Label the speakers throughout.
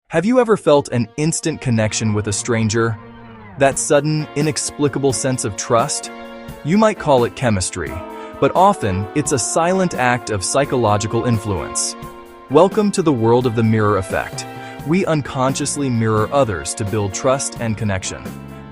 Speaker 1: Have you ever felt an instant connection with a stranger? That sudden, inexplicable sense of trust? You might call it chemistry, but often it's a silent act of psychological influence. Welcome to the world of the mirror effect. We unconsciously mirror others to build trust and connection.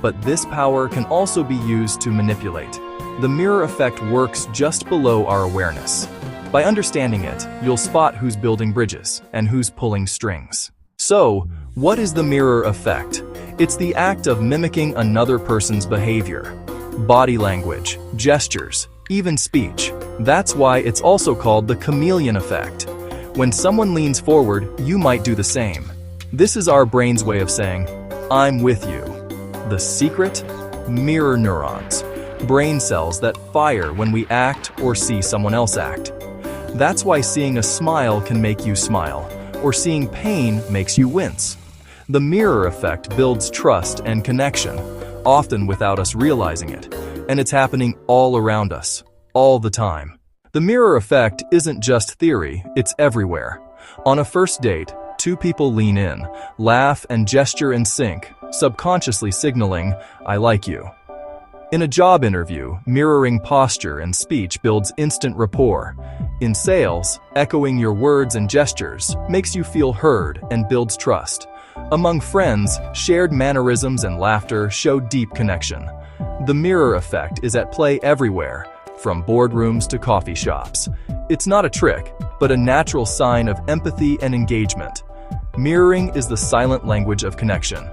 Speaker 1: But this power can also be used to manipulate. The mirror effect works just below our awareness. By understanding it, you'll spot who's building bridges and who's pulling strings. So, what is the mirror effect? It's the act of mimicking another person's behavior. Body language, gestures, even speech. That's why it's also called the chameleon effect. When someone leans forward, you might do the same. This is our brain's way of saying, "I'm with you." The secret? Mirror neurons. Brain cells that fire when we act or see someone else act. That's why seeing a smile can make you smile, or seeing pain makes you wince. The mirror effect builds trust and connection, often without us realizing it, and it's happening all around us, all the time. The mirror effect isn't just theory, it's everywhere. On a first date, two people lean in, laugh and gesture in sync, subconsciously signaling, "I like you." In a job interview, mirroring posture and speech builds instant rapport. In sales, echoing your words and gestures makes you feel heard and builds trust. Among friends, shared mannerisms and laughter show deep connection. The mirror effect is at play everywhere, from boardrooms to coffee shops. It's not a trick, but a natural sign of empathy and engagement. Mirroring is the silent language of connection.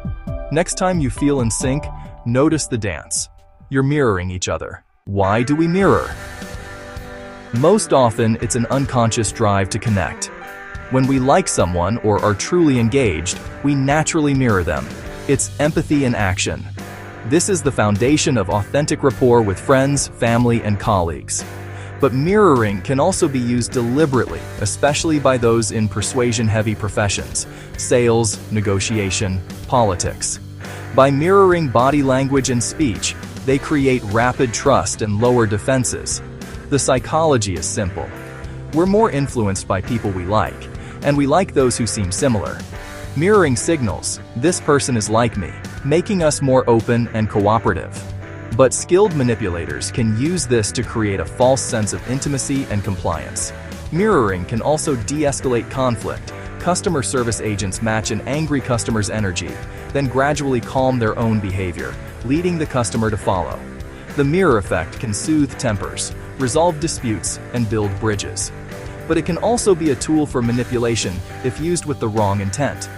Speaker 1: Next time you feel in sync, notice the dance. You're mirroring each other. Why do we mirror? Most often, it's an unconscious drive to connect. When we like someone or are truly engaged, we naturally mirror them. It's empathy in action. This is the foundation of authentic rapport with friends, family, and colleagues. But mirroring can also be used deliberately, especially by those in persuasion-heavy professions, sales, negotiation, politics. By mirroring body language and speech, they create rapid trust and lower defenses. The psychology is simple. We're more influenced by people we like, and we like those who seem similar. Mirroring signals, "This person is like me," making us more open and cooperative. But skilled manipulators can use this to create a false sense of intimacy and compliance. Mirroring can also de-escalate conflict. Customer service agents match an angry customer's energy, then gradually calm their own behavior, leading the customer to follow. The mirror effect can soothe tempers, resolve disputes, and build bridges. But it can also be a tool for manipulation if used with the wrong intent.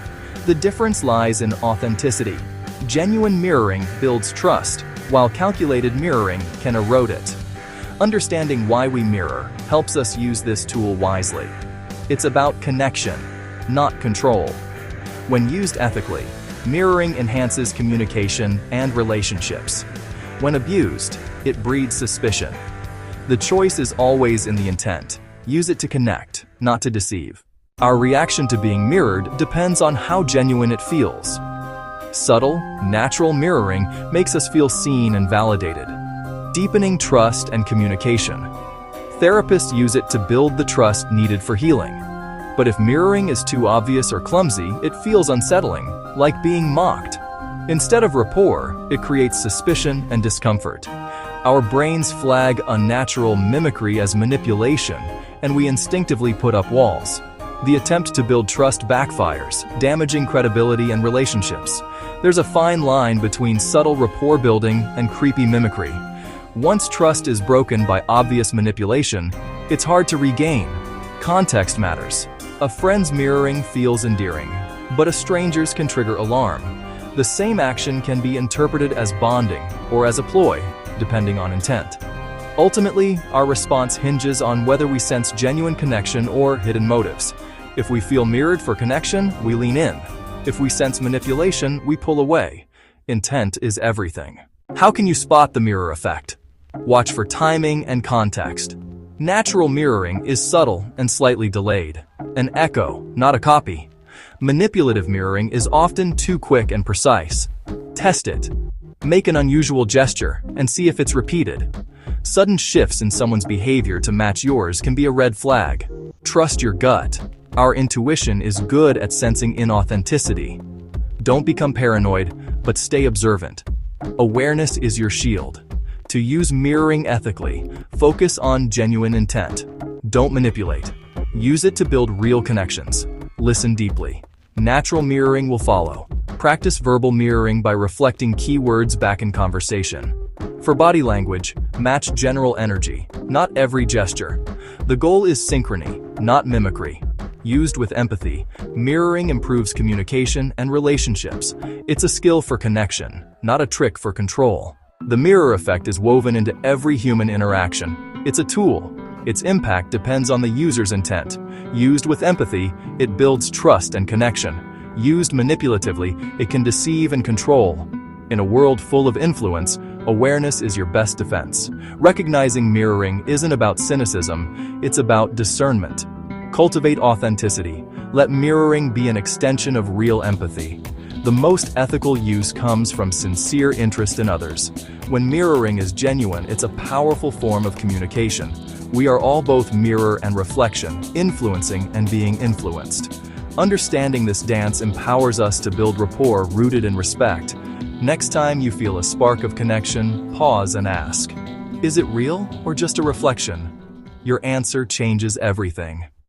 Speaker 1: The difference lies in authenticity. Genuine mirroring builds trust, while calculated mirroring can erode it. Understanding why we mirror helps us use this tool wisely. It's about connection, not control. When used ethically, mirroring enhances communication and relationships. When abused, it breeds suspicion. The choice is always in the intent. Use it to connect, not to deceive. Our reaction to being mirrored depends on how genuine it feels. Subtle, natural mirroring makes us feel seen and validated, deepening trust and communication. Therapists use it to build the trust needed for healing. But if mirroring is too obvious or clumsy, it feels unsettling, like being mocked. Instead of rapport, it creates suspicion and discomfort. Our brains flag unnatural mimicry as manipulation, and we instinctively put up walls. The attempt to build trust backfires, damaging credibility and relationships. There's a fine line between subtle rapport building and creepy mimicry. Once trust is broken by obvious manipulation, it's hard to regain. Context matters. A friend's mirroring feels endearing, but a stranger's can trigger alarm. The same action can be interpreted as bonding or as a ploy, depending on intent. Ultimately, our response hinges on whether we sense genuine connection or hidden motives. If we feel mirrored for connection, we lean in. If we sense manipulation, we pull away. Intent is everything. How can you spot the mirror effect? Watch for timing and context. Natural mirroring is subtle and slightly delayed. An echo, not a copy. Manipulative mirroring is often too quick and precise. Test it. Make an unusual gesture and see if it's repeated. Sudden shifts in someone's behavior to match yours can be a red flag. Trust your gut. Our intuition is good at sensing inauthenticity. Don't become paranoid, but stay observant. Awareness is your shield. To use mirroring ethically, focus on genuine intent. Don't manipulate. Use it to build real connections. Listen deeply. Natural mirroring will follow. Practice verbal mirroring by reflecting keywords back in conversation. For body language, match general energy, not every gesture. The goal is synchrony, not mimicry. Used with empathy, mirroring improves communication and relationships. It's a skill for connection, not a trick for control. The mirror effect is woven into every human interaction. It's a tool. Its impact depends on the user's intent. Used with empathy, it builds trust and connection. Used manipulatively, it can deceive and control. In a world full of influence, awareness is your best defense. Recognizing mirroring isn't about cynicism, it's about discernment. Cultivate authenticity. Let mirroring be an extension of real empathy. The most ethical use comes from sincere interest in others. When mirroring is genuine, it's a powerful form of communication. We are all both mirror and reflection, influencing and being influenced. Understanding this dance empowers us to build rapport rooted in respect. Next time you feel a spark of connection, pause and ask, is it real or just a reflection? Your answer changes everything.